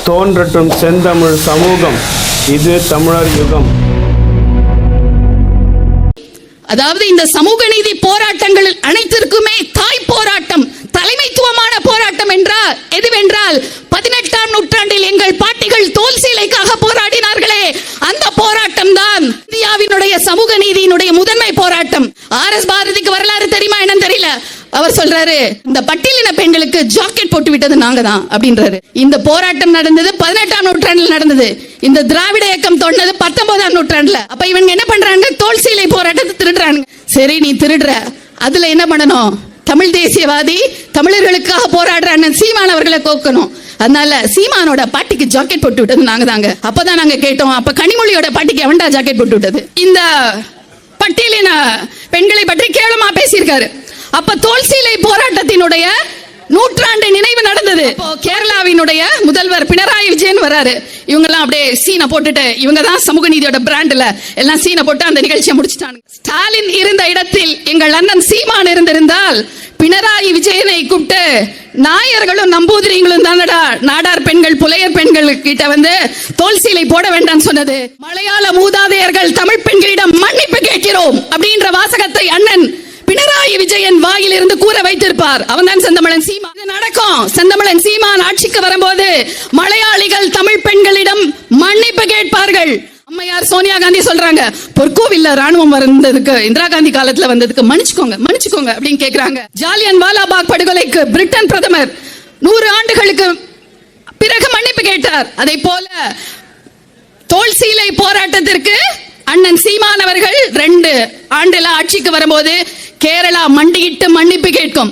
தோன்றட்டும் செந்தமிழ் சமூகம், இது தமிழர் யுகம். அதாவது இந்த சமூக நீதி போராட்டங்கள் அனைத்திற்குமே தாய் போராட்டம், தலைமைத்துவமான போராட்டம் என்றால் எதுவென்றால் 18ஆம் நூற்றாண்டில் எங்கள் பாட்டிகள் தோல் சீலைக்காக போராடினார்களே, அந்த போராட்டம் தான் இந்தியாவினுடைய சமூக நீதியினுடைய முதன்மை போராட்டம். ஆர்.எஸ். பாரதிக்கு வரலாறு தெரியுமா என்னன்னு தெரியல. அவர் சொல்றாரு, இந்த பட்டியலின பெண்களுக்கு ஜாக்கெட் போட்டு விட்டது நாங்க தான் அப்படின்றாரு. இந்த போராட்டம் நடந்தது 18ஆம் நூற்றாண்டில் நடந்தது. இந்த திராவிட இயக்கம் தோன்றது 19ஆம் நூற்றாண்டுல. அப்ப இவங்க என்ன பண்றாங்க? தோல் சீலை போராட்டத்தை திருடுறாங்க. சரி, நீ திருடுற, அதுல என்ன பண்ணணும்? தமிழ் தேசியவாதி, தமிழர்களுக்காக போராடுற அண்ணன் சீமான் அவர்களை கோக்கணும். அதனால சீமானோட பாட்டிக்கு ஜாக்கெட் போட்டு விட்டது நாங்க தாங்க. அப்பதான் நாங்க கேட்டோம், அப்ப கனிமொழியோட பாட்டிக்கு எவன்டா ஜாக்கெட் போட்டு விட்டது? இந்த பட்டியலின பெண்களை பற்றி கேவலமா பேசியிருக்காரு. அப்ப தோல் சீலை போராட்டத்தினுடைய நூற்றாண்டு நினைவு நடந்தது. கேரளாவினுடைய முதல்வர் பினராயி விஜயன் வராரு. இவங்க எல்லாம் அப்படியே சீனை போட்டுட்டு, இவங்க தான் சமூக நீதியோட பிராண்ட்ல எல்லாம் சீனை போட்டு அந்த நிகழ்ச்சியை முடிச்சிட்டாங்க. ஸ்டாலின் இருந்த இடத்தில் எங்கள் அண்ணன் சீமான் இருந்திருந்தால் பினராயி விஜயனை கூப்பிட்டு, நாயர்களும் நம்பூதிரிகளும் தானடா நாடார் பெண்கள் புலையர் பெண்கள் கிட்ட வந்து தோல் சீலை போட வேண்டாம் சொன்னது. மலையாள மூதாதையர்கள் தமிழ் பெண்களிடம் மன்னிப்பு கேட்கிறோம் அப்படின்ற வாசகத்தை அண்ணன் பினராயி விஜயன் வாயில் இருந்து கூற வைத்திருப்பார். அவன் தான் செந்தமிழன் சீமான். இது நடக்கும். செந்தமிழன் சீமான் ஆட்சிக்கு வரும்போது மலையாளிகள் தமிழ் பெண்களிடம் மன்னிப்பு கேட்பார்கள். அம்மையார் சோனியா காந்தி சொல்றாங்க, பொற்கோவில்ல ராணுவம் வந்ததுக்கு, இந்திரா காந்தி காலத்துல வந்ததுக்கு மன்னிச்சுக்கோங்க அப்படின்னு கேக்குறாங்க. ஜாலியன் வாலாபாக் படுகொலைக்கு பிரிட்டன் பிரதமர் 100 ஆண்டுகளுக்கு பிறகு மன்னிப்பு கேட்டார். அதை போல தோல் சீலை போராட்டத்திற்கு அண்ணன் சீமான் அவர்கள் 2 ஆண்டுல ஆட்சிக்கு வரும்போது கேரளா மண்டியிட்டு மன்னிப்பு கேட்கும்.